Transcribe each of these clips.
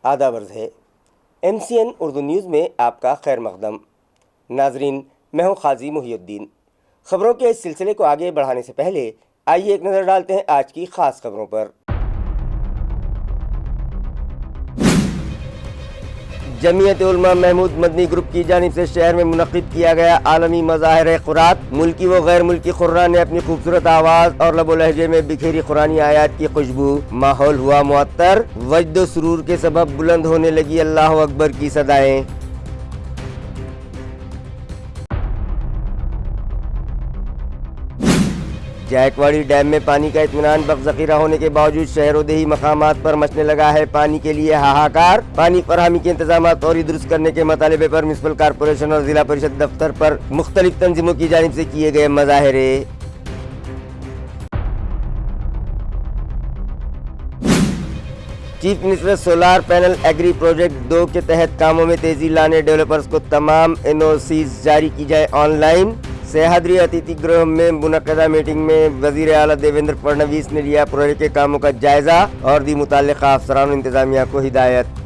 آداب عرض ہے MCN اردو نیوز میں آپ کا خیر مقدم۔ ناظرین، میں ہوں قاضی محی الدین۔ خبروں کے اس سلسلے کو آگے بڑھانے سے پہلے آئیے ایک نظر ڈالتے ہیں آج کی خاص خبروں پر۔ جمعیت علماء محمود مدنی گروپ کی جانب سے شہر میں منعقد کیا گیا عالمی مظاہر قرات۔ ملکی و غیر ملکی قراء نے اپنی خوبصورت آواز اور لب و لہجے میں بکھیری قرآنی آیات کی خوشبو۔ ماحول ہوا معطر، وجد و سرور کے سبب بلند ہونے لگی اللہ اکبر کی صدائیں۔ جائکواڑی ڈیم میں پانی کا اطمینان بخش ذخیرہ ہونے کے باوجود شہر و دیہی مقامات پر مچنے لگا ہے پانی کے لیے ہاہاکار۔ پانی فراہمی کے انتظامات فوری درست کرنے کے مطالبے پر میونسپل کارپوریشن اور ضلع پریشد دفتر پر مختلف تنظیموں کی جانب سے کیے گئے مظاہرے۔ Chief minister solar panel agri project 2 کے تحت کاموں میں تیزی لانے ڈیولپرز کو تمام NOCs جاری کی جائے آن لائن۔ سہیادری اتیتھی گرہ میں منعقدہ میٹنگ میں وزیر اعلیٰ دیویندر فڈنویس نے لیا پروجیکٹ کے کاموں کا جائزہ اور دی متعلقہ افسران و انتظامیہ کو ہدایت۔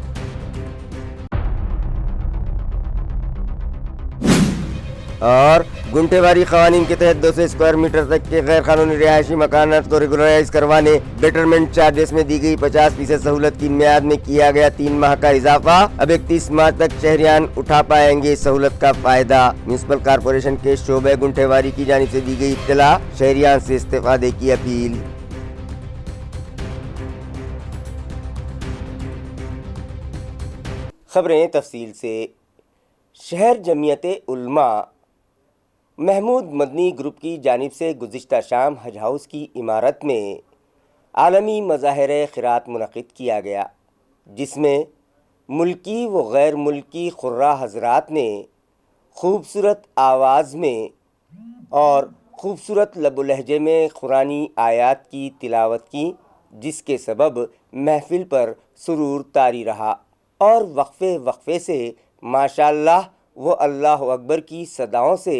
اور گنٹے واری قوانین کے تحت 200 اسکوائر میٹر تک کے غیر قانونی رہائشی مکانات کو ریگولرائز کروانے بیٹرمنٹ چارجز میں دی گئی 50% سہولت کی میعاد میں کیا گیا 3 ماہ کا اضافہ۔ اب 31 مارچ تک شہریان اٹھا پائیں گے سہولت کا فائدہ۔ میونسپل کارپوریشن کے شعبہ گنٹے واری کی جانب سے دی گئی اطلاع، شہریان سے استفادے کی اپیل۔ خبریں تفصیل سے۔ شہر جمعیت علماء محمود مدنی گروپ کی جانب سے گزشتہ شام حج ہاؤس کی عمارت میں عالمی مظاہر قرات منعقد کیا گیا، جس میں ملکی و غیر ملکی قراء حضرات نے خوبصورت آواز میں اور خوبصورت لب و لہجے میں قرآنی آیات کی تلاوت کی، جس کے سبب محفل پر سرور طاری رہا اور وقفے وقفے سے ماشاءاللہ و اللہ اکبر کی صداؤں سے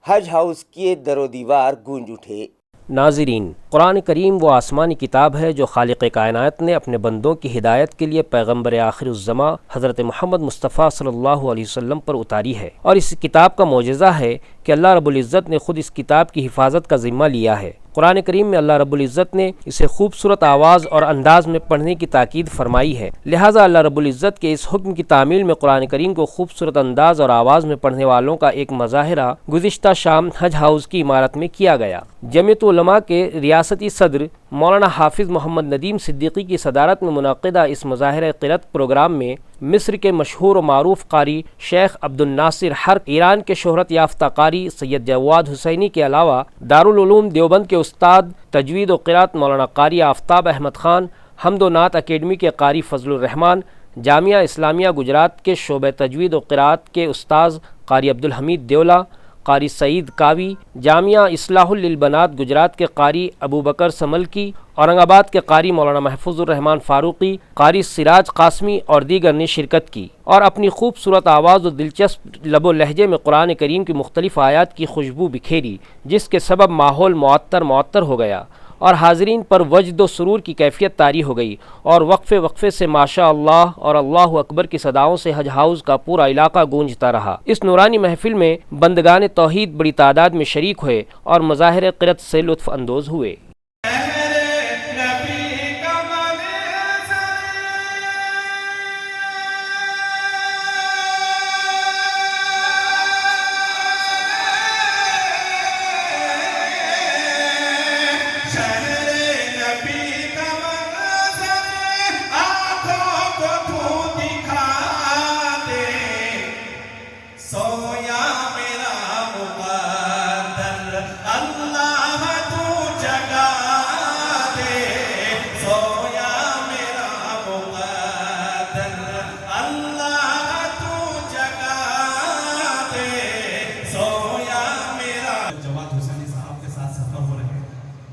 حج ہاؤس کے در و دیوار گونج اٹھے۔ ناظرین، قرآن کریم وہ آسمانی کتاب ہے جو خالق کائنات نے اپنے بندوں کی ہدایت کے لیے پیغمبر آخر الزماں حضرت محمد مصطفیٰ صلی اللہ علیہ وسلم پر اتاری ہے، اور اس کتاب کا معجزہ ہے کہ اللہ رب العزت نے خود اس کتاب کی حفاظت کا ذمہ لیا ہے۔ قرآن کریم میں اللہ رب العزت نے اسے خوبصورت آواز اور انداز میں پڑھنے کی تاکید فرمائی ہے، لہٰذا اللہ رب العزت کے اس حکم کی تعمیل میں قرآن کریم کو خوبصورت انداز اور آواز میں پڑھنے والوں کا ایک مظاہرہ گزشتہ شام حج ہاؤس کی عمارت میں کیا گیا۔ جمعیت علماء کے ریاستی صدر مولانا حافظ محمد ندیم صدیقی کی صدارت میں منعقدہ اس مظاہرہ قرات پروگرام میں مصر کے مشہور و معروف قاری شیخ عبد الناصر حرق، ایران کے شہرت یافتہ قاری سید جواد حسینی کے علاوہ دارالعلوم دیوبند کے استاد تجوید و قرات مولانا قاری آفتاب احمد خان، حمد و نعت اکیڈمی کے قاری فضل الرحمان، جامعہ اسلامیہ گجرات کے شعبہ تجوید و قرات کے استاذ قاری عبدالحمید دیولہ، قاری سعید کاوی، جامعہ اصلاح للبنات گجرات کے قاری ابو بکر سملکی، اورنگ آباد کے قاری مولانا محفوظ الرحمان فاروقی، قاری سراج قاسمی اور دیگر نے شرکت کی اور اپنی خوبصورت آواز و دلچسپ لب و لہجے میں قرآن کریم کی مختلف آیات کی خوشبو بکھیری، جس کے سبب ماحول معطر ہو گیا اور حاضرین پر وجد و سرور کی کیفیت طاری ہو گئی، اور وقفے وقفے سے ماشاء اللہ اور اللہ اکبر کی صداؤں سے حج ہاؤس کا پورا علاقہ گونجتا رہا۔ اس نورانی محفل میں بندگان توحید بڑی تعداد میں شریک ہوئے اور مظاہر قرات سے لطف اندوز ہوئے۔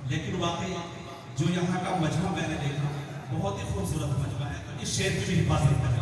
لیکن واقعی جو یہاں کا مجمع میں نے دیکھا بہت ہی خوبصورت مجمع ہے، تو اس شعر کی بھی حفاظت کریں۔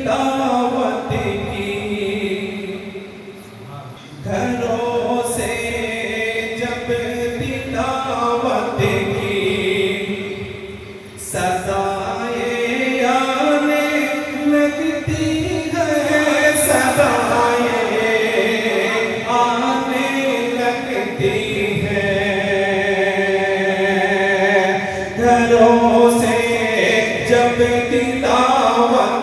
دعوت کی گھروں سے جب دعوت کی سزائیں آنے لگتی ہے، سزائیں آنے لگتی ہے، گھروں سے جب دعوت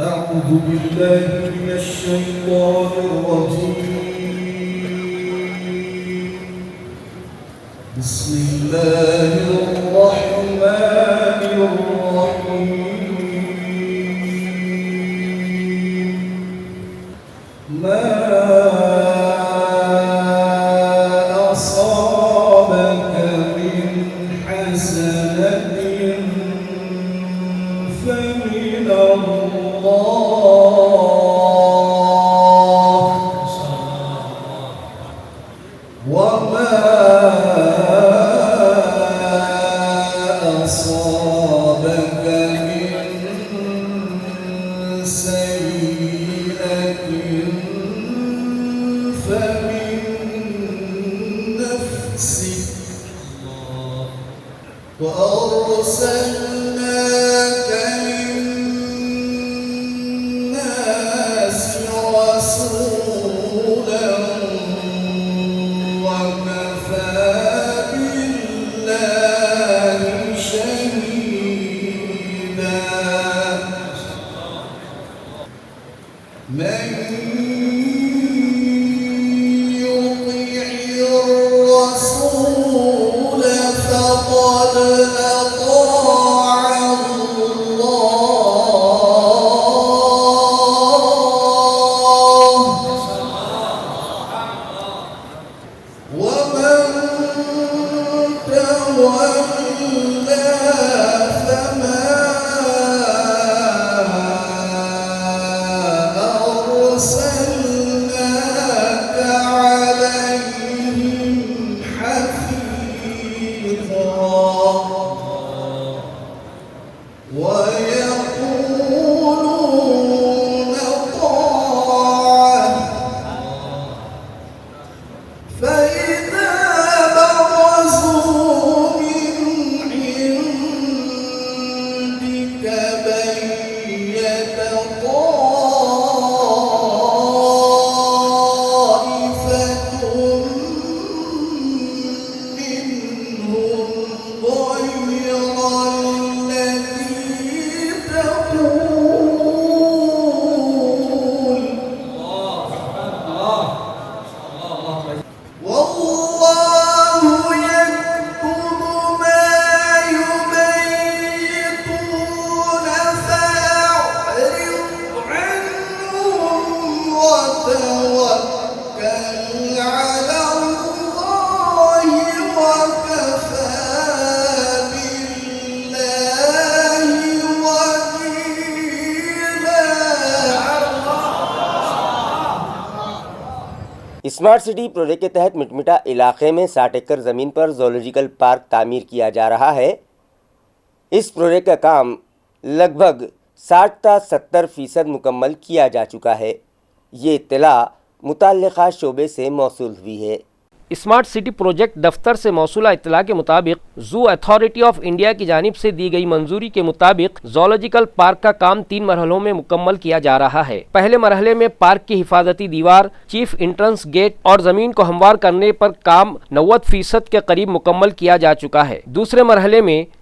أعوذ بالله من الشيطان الرجيم. بسم الله الرحمن الرحيم. ما أصابك من حسنة فمن وما أصابك من سيئة فمن نفسك وأرسلناك للناس رسولا من يطع الرسول فقد أطاع الله ومن تولى فما أرسلناك عليهم حفيظا ويقولون طاعة فإذا برزوا من عندك بيت طائفة منهم غير الذي تقول والله يكتب ما يبيتون فأعرض عنهم وتوكل على الله وكفى بالله وكيلا. اسمارٹ سٹی پروجیکٹ کے تحت مٹمٹا علاقے میں 60 ایکڑ زمین پر زولوجیکل پارک تعمیر کیا جا رہا ہے. اس پروجیکٹ کا کام لگ بھگ 60 تا 70% مکمل کیا جا چکا ہے. یہ اطلاع متعلقہ شعبے سے موصول ہوئی ہے. اسمارٹ سٹی پروجیکٹ دفتر سے موصولہ اطلاع کے مطابق زو اتھارٹی آف انڈیا کی جانب سے دی گئی منظوری کے مطابق زولوجیکل پارک کا کام 3 مرحلوں میں مکمل کیا جا رہا ہے. پہلے مرحلے میں پارک کی حفاظتی دیوار، چیف انٹرنس گیٹ اور زمین کو ہموار کرنے پر کام 90% کے قریب مکمل کیا جا چکا ہے. دوسرے مرحلے میں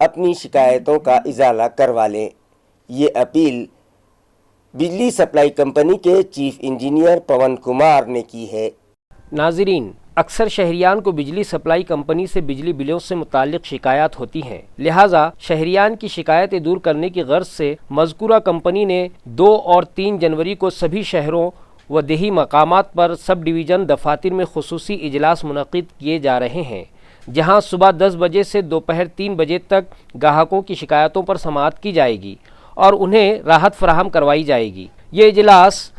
اپنی شکایتوں کا ازالہ کروا لیں۔ یہ اپیل بجلی سپلائی کمپنی کے چیف انجینئر پون کمار نے کی ہے۔ ناظرین، اکثر شہریان کو بجلی سپلائی کمپنی سے بجلی بلوں سے متعلق شکایات ہوتی ہیں، لہٰذا شہریان کی شکایتیں دور کرنے کی غرض سے مذکورہ کمپنی نے 2 اور 3 جنوری کو سبھی شہروں و دیہی مقامات پر سب ڈویژن دفاتر میں خصوصی اجلاس منعقد کیے جا رہے ہیں، جہاں صبح 10 بجے سے دوپہر 3 بجے تک گاہکوں کی شکایتوں پر سماعت کی جائے گی اور انہیں راحت فراہم کروائی جائے گی۔ یہ اجلاس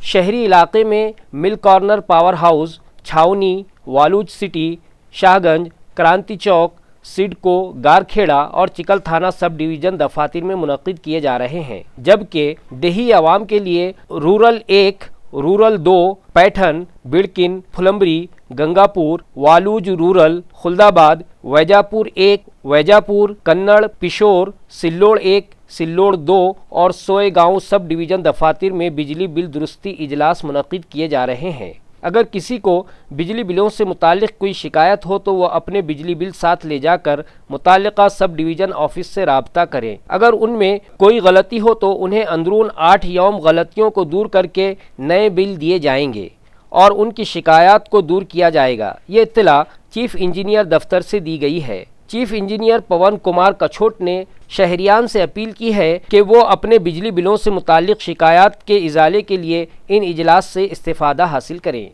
شہری علاقے میں مل کارنر پاور ہاؤس، چھاونی، والوج سٹی، شاہ گنج، کرانتی چوک، سڈکو، گارکھیڑا اور چکل تھانہ سب ڈویژن دفاتر میں منعقد کیے جا رہے ہیں، جبکہ دیہی عوام کے لیے rural 1، rural 2، پیٹھن، بڑکن، پھلمبری، Gangapur, والوج rural, Khuldabad, ویجاپور 1، ویجاپور، Kannada, پشور، Sillod 1، Sillod 2 اور سوئے گاؤں سب ڈویژن دفاتر میں بجلی بل درستی اجلاس منعقد کیے جا رہے ہیں۔ اگر کسی کو بجلی بلوں سے متعلق کوئی شکایت ہو تو وہ اپنے بجلی بل ساتھ لے جا کر متعلقہ سب ڈویژن آفس سے رابطہ کریں۔ اگر ان میں کوئی غلطی ہو تو انہیں اندرون 8 یوم غلطیوں کو دور کر کے نئے بل دیے جائیں گے اور ان کی شکایات کو دور کیا جائے گا۔ یہ اطلاع چیف انجینئر دفتر سے دی گئی ہے۔ چیف انجینئر پون کمار کچھوٹ نے شہریان سے اپیل کی ہے کہ وہ اپنے بجلی بلوں سے متعلق شکایات کے ازالے کے لیے ان اجلاس سے استفادہ حاصل کریں۔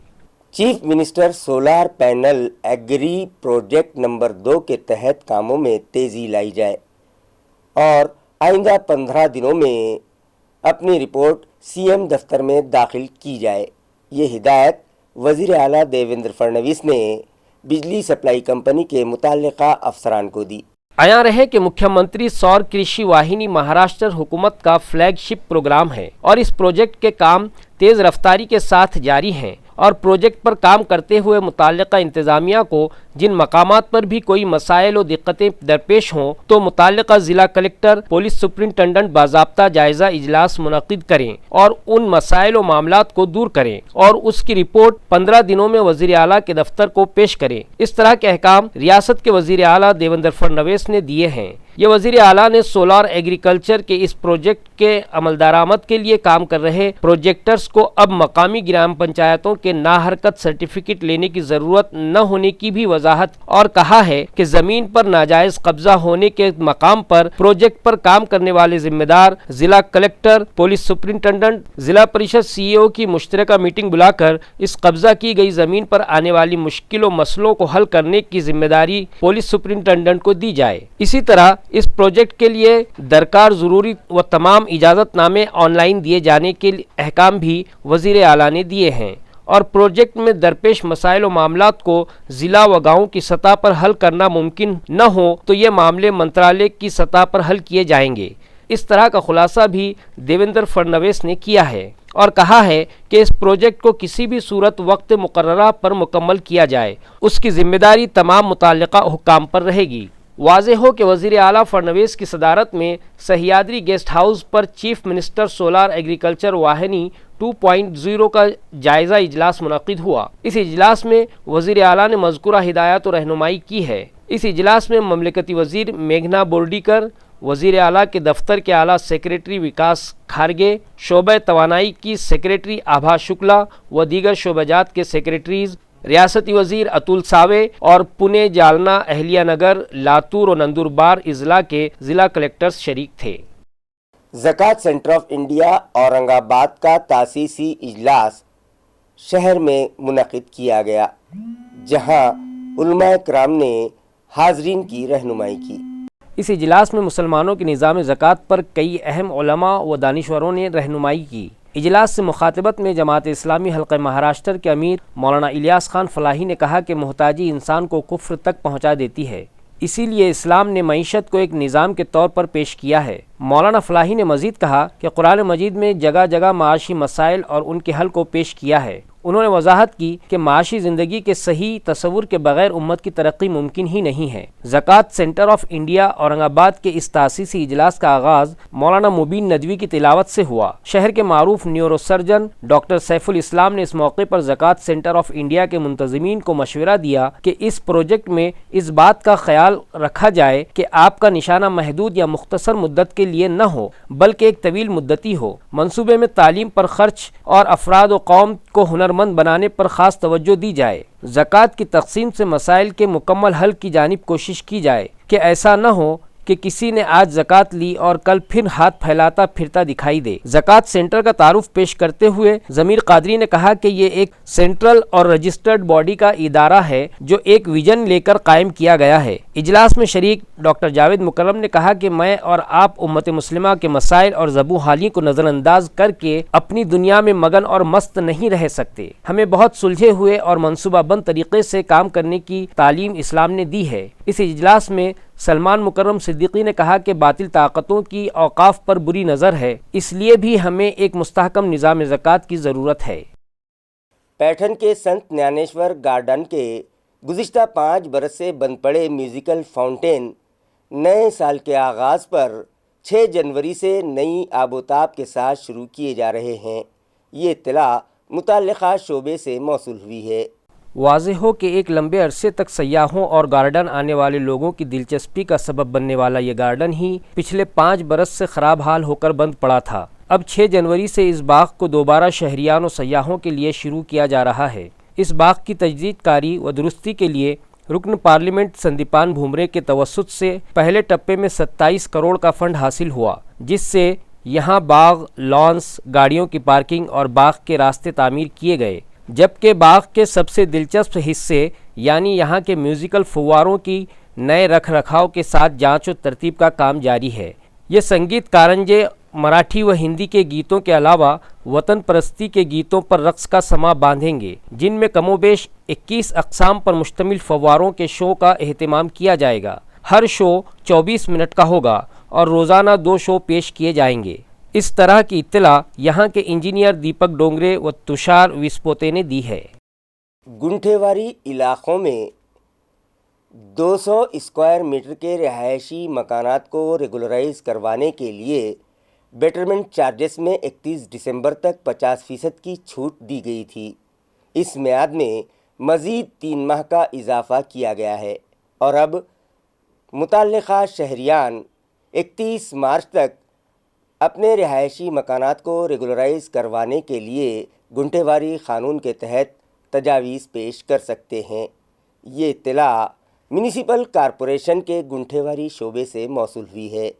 Chief minister solar panel agri project number 2 کے تحت کاموں میں تیزی لائی جائے اور آئندہ 15 دنوں میں اپنی رپورٹ سی ایم دفتر میں داخل کی جائے۔ یہ ہدایت وزیر اعلیٰ دیویندر فڈنویس نے بجلی سپلائی کمپنی کے متعلقہ افسران کو دی۔ عیاں رہے کہ مکھیہ منتری سور کرشی واہنی مہاراشٹر حکومت کا فلیگ شپ پروگرام ہے اور اس پروجیکٹ کے کام تیز رفتاری کے ساتھ جاری ہیں اور پروجیکٹ پر کام کرتے ہوئے متعلقہ انتظامیہ کو جن مقامات پر بھی کوئی مسائل و دقتیں درپیش ہوں تو متعلقہ ضلع کلکٹر، پولیس سپرنٹنڈنٹ باضابطہ جائزہ اجلاس منعقد کریں اور ان مسائل و معاملات کو دور کریں اور اس کی رپورٹ 15 دنوں میں وزیر اعلیٰ کے دفتر کو پیش کریں۔ اس طرح کے احکام ریاست کے وزیر اعلیٰ دیویندر فڈنویس نے دیے ہیں۔ یہ وزیر اعلیٰ نے سولار ایگریکلچر کے اس پروجیکٹ کے عمل درآمد کے لیے کام کر رہے پروجیکٹرز کو اب مقامی گرام پنچایتوں کے ناحرکت سرٹیفکیٹ لینے کی ضرورت نہ ہونے کی بھی وضاحت اور کہا ہے کہ زمین پر ناجائز قبضہ ہونے کے مقام پر پروجیکٹ پر کام کرنے والے ذمہ دار ضلع کلکٹر، پولیس سپرنٹنڈنٹ، ضلع پریشد سی ای او کی مشترکہ میٹنگ بلا کر اس قبضہ کی گئی زمین پر آنے والی مشکل و مسئلوں کو حل کرنے کی ذمہ داری پولیس سپرنٹنڈنٹ کو دی جائے۔ اسی طرح اس پروجیکٹ کے لیے درکار ضروری و تمام اجازت نامے آن لائن دیے جانے کے احکام بھی وزیر اعلیٰ نے دیے ہیں اور پروجیکٹ میں درپیش مسائل و معاملات کو ضلع و گاؤں کی سطح پر حل کرنا ممکن نہ ہو تو یہ معاملے منترالیہ کی سطح پر حل کیے جائیں گے۔ اس طرح کا خلاصہ بھی دیویندر فڈنویس نے کیا ہے اور کہا ہے کہ اس پروجیکٹ کو کسی بھی صورت وقت مقررہ پر مکمل کیا جائے، اس کی ذمہ داری تمام متعلقہ حکام پر رہے گی۔ واضح ہو کہ وزیر اعلیٰ فڈنویس کی صدارت میں سہیادری گیسٹ ہاؤس پر chief minister solar agriculture Vahini 2.0 کا جائزہ اجلاس منعقد ہوا۔ اس اجلاس میں وزیر اعلیٰ نے مذکورہ ہدایات و رہنمائی کی ہے۔ اس اجلاس میں مملکتی وزیر میگھنا بورڈیکر، وزیر اعلیٰ کے دفتر کے اعلیٰ سیکریٹری وکاس کھارگے، شعبہ توانائی کی سیکریٹری آبھا شکلا و دیگر شعبہ جات کے سیکریٹریز، ریاستی وزیر اتل ساوے اور پونے، جالنا، اہلیہ نگر، لاتور اور نندوربار اضلاع کے ضلع کلکٹرز شریک تھے۔ زکوٰۃ سینٹر آف انڈیا اورنگ آباد کا تاسیسی اجلاس شہر میں منعقد کیا گیا، جہاں علماء کرام نے حاضرین کی رہنمائی کی۔ اس اجلاس میں مسلمانوں کے نظام زکوٰۃ پر کئی اہم علماء و دانشوروں نے رہنمائی کی۔ اجلاس سے مخاطبت میں جماعت اسلامی حلقہ مہاراشٹر کے امیر مولانا الیاس خان فلاحی نے کہا کہ محتاجی انسان کو کفر تک پہنچا دیتی ہے، اسی لیے اسلام نے معیشت کو ایک نظام کے طور پر پیش کیا ہے۔ مولانا فلاحی نے مزید کہا کہ قرآن مجید میں جگہ جگہ معاشی مسائل اور ان کے حل کو پیش کیا ہے۔ انہوں نے وضاحت کی کہ معاشی زندگی کے صحیح تصور کے بغیر امت کی ترقی ممکن ہی نہیں ہے۔ زکوٰۃ سینٹر آف انڈیا اورنگ آباد کے اس تاسیسی اجلاس کا آغاز مولانا مبین ندوی کی تلاوت سے ہوا۔ شہر کے معروف نیورو سرجن ڈاکٹر سیف الاسلام نے اس موقع پر زکوٰۃ سینٹر آف انڈیا کے منتظمین کو مشورہ دیا کہ اس پروجیکٹ میں اس بات کا خیال رکھا جائے کہ آپ کا نشانہ محدود یا مختصر مدت کے لیے نہ ہو بلکہ ایک طویل مدتی ہو۔ منصوبے میں تعلیم پر خرچ اور افراد و قوم کو ہنرمند بنانے پر خاص توجہ دی جائے۔ زکوٰۃ کی تقسیم سے مسائل کے مکمل حل کی جانب کوشش کی جائے کہ ایسا نہ ہو کہ کسی نے آج زکوٰۃ لی اور کل پھر ہاتھ پھیلاتا پھرتا دکھائی دے۔ زکوٰۃ سینٹر کا تعارف پیش کرتے ہوئے ضمیر قادری نے کہا کہ یہ ایک سینٹرل اور رجسٹرڈ باڈی کا ادارہ ہے جو ایک ویژن لے کر قائم کیا گیا ہے۔ اجلاس میں شریک ڈاکٹر جاوید مکرم نے کہا کہ میں اور آپ امت مسلمہ کے مسائل اور ذبح و حالی کو نظر انداز کر کے اپنی دنیا میں مگن اور مست نہیں رہ سکتے۔ ہمیں بہت سلجھے ہوئے اور منصوبہ بند طریقے سے کام کرنے کی تعلیم اسلام نے دی ہے۔ اس اجلاس میں سلمان مکرم صدیقی نے کہا کہ باطل طاقتوں کی اوقاف پر بری نظر ہے، اس لیے بھی ہمیں ایک مستحکم نظام زکوٰۃ کی ضرورت ہے۔ پیٹھن کے سنت نیانیشور گارڈن کے گزشتہ 5 برس سے بند پڑے میوزیکل فاؤنٹین نئے سال کے آغاز پر 6 جنوری سے نئی آب و تاب کے ساتھ شروع کیے جا رہے ہیں۔ یہ اطلاع متعلقہ شعبے سے موصول ہوئی ہے۔ واضح ہو کہ ایک لمبے عرصے تک سیاحوں اور گارڈن آنے والے لوگوں کی دلچسپی کا سبب بننے والا یہ گارڈن ہی پچھلے 5 برس سے خراب حال ہو کر بند پڑا تھا۔ اب 6 جنوری سے اس باغ کو دوبارہ شہریان و سیاحوں کے لیے شروع کیا جا رہا ہے۔ اس باغ کی تجدید کاری و درستی کے لیے رکن پارلیمنٹ سندیپان بھومرے کے توسط سے پہلے ٹپے میں 27 کروڑ کا فنڈ حاصل ہوا، جس سے یہاں باغ، لانس، گاڑیوں کی پارکنگ اور باغ کے راستے تعمیر کیے گئے، جبکہ باغ کے سب سے دلچسپ حصے یعنی یہاں کے میوزیکل فواروں کی نئے رکھ رکھاؤ کے ساتھ جانچ و ترتیب کا کام جاری ہے۔ یہ سنگیت کارنجے مراٹھی و ہندی کے گیتوں کے علاوہ وطن پرستی کے گیتوں پر رقص کا سماں باندھیں گے، جن میں کم و بیش 21 اقسام پر مشتمل فواروں کے شو کا اہتمام کیا جائے گا۔ ہر شو 24 منٹ کا ہوگا اور روزانہ 2 شو پیش کیے جائیں گے۔ اس طرح کی اطلاع یہاں کے انجینئر دیپک ڈونگرے و تشار وسپوتے نے دی ہے۔ گنٹھےواری علاقوں میں 200 اسکوائر میٹر کے رہائشی مکانات کو ریگولرائز کروانے کے لیے بیٹرمنٹ چارجز میں 31 دسمبر تک 50% کی چھوٹ دی گئی تھی۔ اس میعاد میں مزید 3 ماہ کا اضافہ کیا گیا ہے اور اب متعلقہ شہریان 31 مارچ تک اپنے رہائشی مکانات کو ریگولرائز کروانے کے لیے گنٹھےواری قانون کے تحت تجاویز پیش کر سکتے ہیں۔ یہ اطلاع میونسپل کارپوریشن کے گنٹھےواری شعبے سے موصول ہوئی ہے۔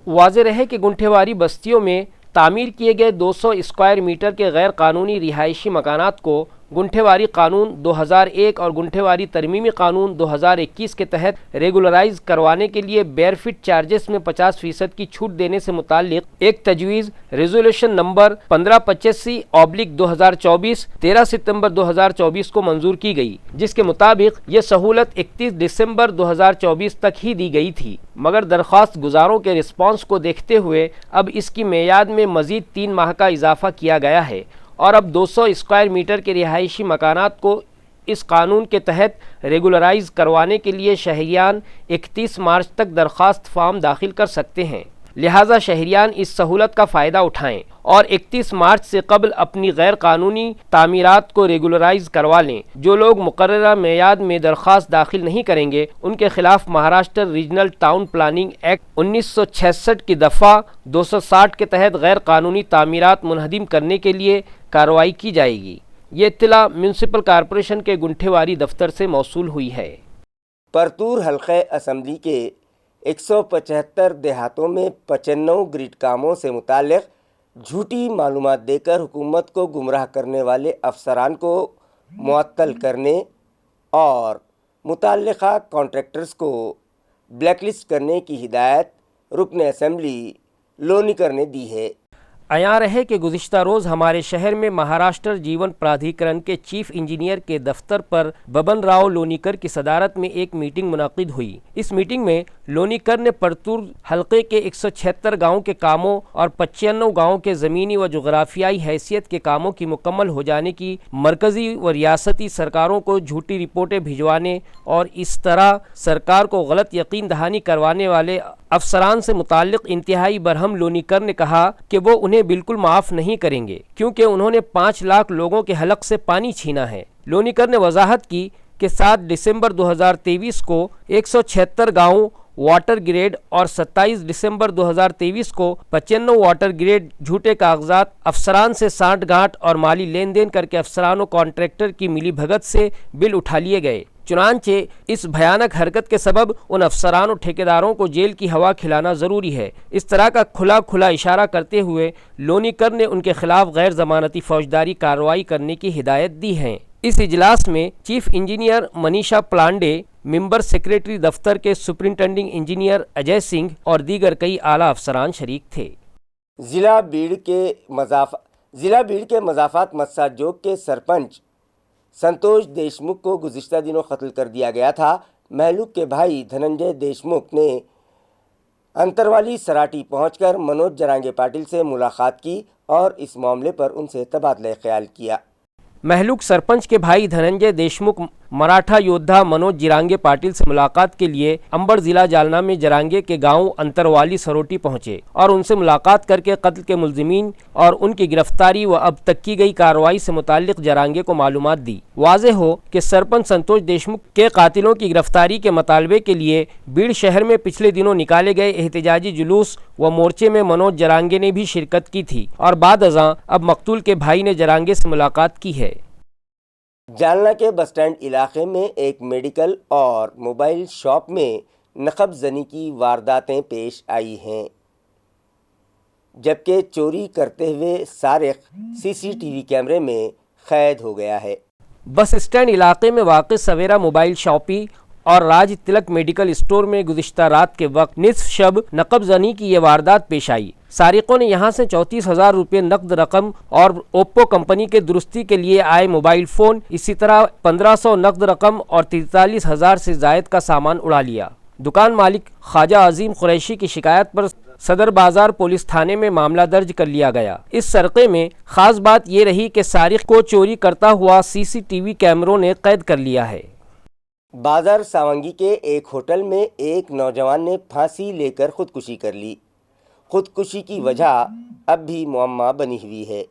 واضح رہے کہ گنٹھےواری بستیوں میں تعمیر کیے گئے 200 اسکوائر میٹر کے غیر قانونی رہائشی مکانات کو گنٹھےواری قانون 2001 اور گنٹھےواری ترمیمی قانون 2021 کے تحت ریگولرائز کروانے کے لیے بیئر فٹ چارجز میں 50% کی چھوٹ دینے سے متعلق ایک تجویز ریزولوشن نمبر 1585/2024 13 ستمبر 2024 کو منظور کی گئی، جس کے مطابق یہ سہولت 31 دسمبر 2024 تک ہی دی گئی تھی، مگر درخواست گزاروں کے رسپانس کو دیکھتے ہوئے اب اس کی میعاد میں مزید 3 ماہ کا اضافہ کیا گیا ہے اور اب 200 اسکوائر میٹر کے رہائشی مکانات کو اس قانون کے تحت ریگولرائز کروانے کے لیے شہریان 31 مارچ تک درخواست فارم داخل کر سکتے ہیں۔ لہٰذا شہریان اس سہولت کا فائدہ اٹھائیں اور 31 مارچ سے قبل اپنی غیر قانونی تعمیرات کو ریگولرائز کروا لیں۔ جو لوگ مقررہ میعاد میں درخواست داخل نہیں کریں گے، ان کے خلاف Maharashtra regional town planning act 1966 کی دفعہ 260 کے تحت غیر قانونی تعمیرات منہدم کرنے کے لیے کارروائی کی جائے گی۔ یہ اطلاع میونسپل کارپوریشن کے گنٹھےواری دفتر سے موصول ہوئی ہے۔ پرتور حلقہ اسمبلی کے 175 دیہاتوں میں 95 گریڈ کاموں سے متعلق جھوٹی معلومات دے کر حکومت کو گمراہ کرنے والے افسران کو معطل کرنے اور متعلقہ کانٹریکٹرز کو بلیک لسٹ کرنے کی ہدایت رکن اسمبلی لونیکر نے دی ہے۔ عیاں رہے کہ گزشتہ روز ہمارے شہر میں مہاراشٹر جیون پرادھیکرن کے چیف انجینئر کے دفتر پر ببن راؤ لونیکر کی صدارت میں ایک میٹنگ منعقد ہوئی۔ اس میٹنگ میں لونیکر نے پرتور حلقے کے 176 گاؤں کے کاموں اور 95 گاؤں کے زمینی و جغرافیائی حیثیت کے کاموں کی مکمل ہو جانے کی مرکزی و ریاستی سرکاروں کو جھوٹی رپورٹیں بھجوانے اور اس طرح سرکار کو غلط یقین دہانی کروانے والے افسران سے متعلق انتہائی برہم لونیکر نے کہا کہ وہ انہیں بالکل معاف نہیں کریں گے کیونکہ انہوں نے 5 لاکھ لوگوں کے حلق سے پانی چھینا ہے۔ لونیکر نے وضاحت کی کہ 7 دسمبر 2023 کو 176 گاؤں واٹر گریڈ اور 27 دسمبر 2023 کو 95 واٹر گریڈ جھوٹے کاغذات افسران سے سانٹھ گانٹ اور مالی لین دین کر کے افسران و کانٹریکٹر کی ملی بھگت سے بل اٹھا لیے گئے۔ چنانچہ اس بھیانک حرکت کے سبب ان افسران و ٹھیکیداروں کو جیل کی ہوا کھلانا ضروری ہے۔ اس طرح کا کھلا اشارہ کرتے ہوئے لونیکر نے ان کے خلاف غیر ضمانتی فوجداری کارروائی کرنے کی ہدایت دی ہے۔ اس اجلاس میں چیف انجینئر منیشا پلانڈے، ممبر سیکریٹری دفتر کے سپرنٹینڈنگ انجینئر اجے سنگھ اور دیگر کئی اعلیٰ افسران شریک تھے۔ ضلع بیڑ کے مضافات مساج جوگ کے سرپنچ سنتوش دیشمکھ کو گزشتہ دنوں قتل کر دیا گیا تھا۔ مہلوک کے بھائی دھننجے دیشمکھ نے انتروالی سراٹی پہنچ کر منوج جرانگے پاٹل سے ملاقات کی اور اس معاملے پر ان سے تبادلہ خیال کیا۔ مہلوک سرپنچ کے بھائی دھننجے دیشمکھ مراٹھا یودھا منوج جرانگے پاٹل سے ملاقات کے لیے امبر ضلع جالنا میں جرانگے کے گاؤں انتروالی سروٹی پہنچے اور ان سے ملاقات کر کے قتل کے ملزمین اور ان کی گرفتاری و اب تک کی گئی کارروائی سے متعلق جرانگے کو معلومات دی۔ واضح ہو کہ سرپنچ سنتوش دیشمکھ کے قاتلوں کی گرفتاری کے مطالبے کے لیے بیڑ شہر میں پچھلے دنوں نکالے گئے احتجاجی جلوس و مورچے میں منوج جرانگے نے بھی شرکت کی تھی اور بعد ازاں اب مقتول کے بھائی نے جرانگے سے ملاقات کی ہے۔ جالنا کے بس سٹینڈ علاقے میں ایک میڈیکل اور موبائل شاپ میں نقب زنی کی وارداتیں پیش آئی ہیں، جبکہ چوری کرتے ہوئے سارق CCTV کیمرے میں قید ہو گیا ہے۔ بس اسٹینڈ علاقے میں واقع سویرا موبائل شاپی اور راج تلک میڈیکل اسٹور میں گزشتہ رات کے وقت نصف شب نقب زنی کی یہ واردات پیش آئی۔ سارقوں نے یہاں سے 34,000 روپے نقد رقم اور اوپو کمپنی کے درستی کے لیے آئے موبائل فون، اسی طرح 1500 نقد رقم اور 43,000 سے زائد کا سامان اڑا لیا۔ دکان مالک خواجہ عظیم قریشی کی شکایت پر صدر بازار پولیس تھانے میں معاملہ درج کر لیا گیا۔ اس سرقے میں خاص بات یہ رہی کہ سارق کو چوری کرتا ہوا CCTV کیمروں نے قید کر لیا ہے۔ بازار ساونگی کے ایک ہوٹل میں ایک نوجوان نے پھانسی لے کر خودکشی کر لی۔ خودکشی کی وجہ اب بھی معمہ بنی ہوئی ہے۔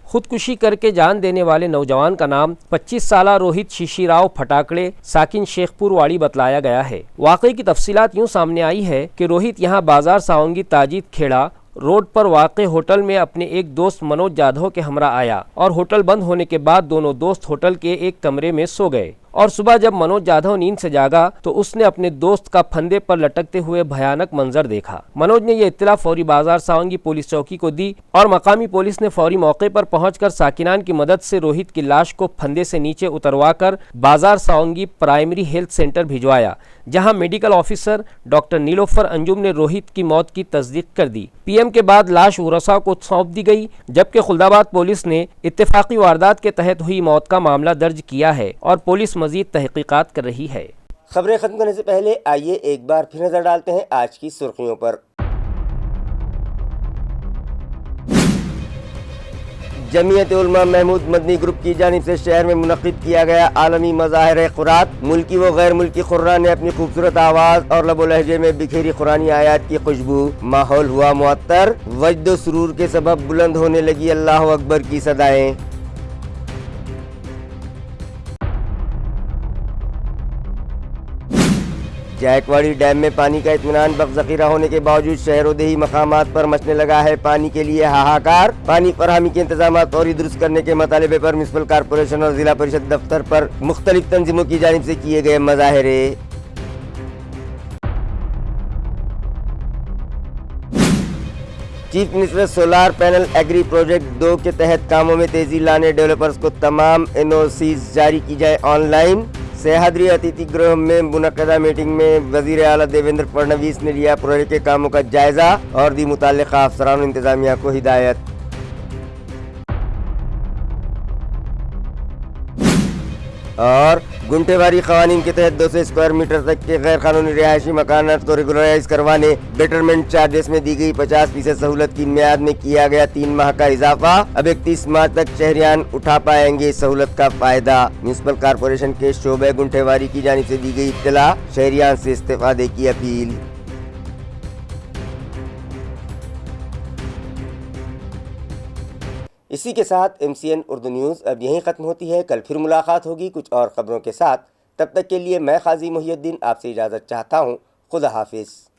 خودکشی کر کے جان دینے والے نوجوان کا نام 25 سالہ روہت شیشی راؤ پھٹاکڑے ساکن شیخ پور واڑی بتلایا گیا ہے۔ واقعے کی تفصیلات یوں سامنے آئی ہے کہ روہت یہاں بازار ساونگی تاجید کھیڑا روڈ پر واقع ہوٹل میں اپنے ایک دوست منوج جادھو کے ہمراہ آیا اور ہوٹل بند ہونے کے بعد دونوں دوست ہوٹل کے ایک کمرے میں سو گئے اور صبح جب منوج جادھو نیند سے جاگا تو اس نے اپنے دوست کا پھندے پر لٹکتے ہوئے بھیانک منظر دیکھا۔ منوج نے یہ اطلاع فوری بازار ساونگی پولیس چوکی کو دی اور مقامی پولیس نے فوری موقع پر پہنچ کر ساکنان کی مدد سے روہت کی لاش کو پھندے سے نیچے اتروا کر بازار ساونگی پرائمری ہیلتھ سینٹر بھجوایا، جہاں میڈیکل آفیسر ڈاکٹر نیلوفر انجم نے روہت کی موت کی تصدیق کر دی۔ PM کے بعد لاش ورثاء کو سونپ دی گئی، جبکہ خلدآباد پولیس نے اتفاقی واردات کے تحت ہوئی موت کا معاملہ درج کیا ہے اور پولیس مزید تحقیقات کر رہی ہے۔ خبریں ختم کرنے سے پہلے آئیے ایک بار پھر نظر ڈالتے ہیں آج کی سرخیوں پر۔ جمعیت علماء محمود مدنی گروپ کی جانب سے شہر میں منعقد کیا گیا عالمی مظاہر قرآن۔ ملکی و غیر ملکی قرآن نے اپنی خوبصورت آواز اور لب و لہجے میں بکھیری قرآنی آیات کی خوشبو، ماحول ہوا معطر، وجد و سرور کے سبب بلند ہونے لگی اللہ اکبر کی صدائیں۔ جائکواڑی ڈیم میں پانی کا اطمینان بخش ذخیرہ ہونے کے باوجود شہر و دیہی مقامات پر مچنے لگا ہے پانی کے لیے ہاہاکار۔ پانی فراہمی کے انتظامات فوری درست کرنے کے مطالبے پر میونسپل کارپوریشن اور ضلع پریشد دفتر پر مختلف تنظیموں کی جانب سے کیے گئے مظاہرے۔ Chief minister solar panel agri project 2 کے تحت کاموں میں تیزی لانے ڈیولپرز کو تمام NOCs جاری کی جائے آن لائن۔ سہیادری اتیتھی گرہ میں منعقدہ میٹنگ میں وزیر اعلیٰ دیویندر فڈنویس نے لیا پروجیکٹ کے کاموں کا جائزہ اور دی متعلقہ افسران و انتظامیہ کو ہدایت۔ اور گنٹے واری قوانین کے تحت 200 اسکوائر میٹر تک کے غیر قانونی رہائشی مکانات کو ریگولرائز کروانے بیٹرمنٹ چارجز میں دی گئی 50% سہولت کی میعاد میں کیا گیا 3 ماہ کا اضافہ۔ اب 31 مارچ تک شہریان اٹھا پائیں گے سہولت کا فائدہ۔ میونسپل کارپوریشن کے شعبہ گنٹے واری کی جانب سے دی گئی اطلاع، شہریان سے استفادے کی اپیل۔ اسی کے ساتھ MCN اردو نیوز اب یہیں ختم ہوتی ہے۔ کل پھر ملاقات ہوگی کچھ اور خبروں کے ساتھ۔ تب تک کے لیے میں قاضی محی الدین آپ سے اجازت چاہتا ہوں۔ خدا حافظ۔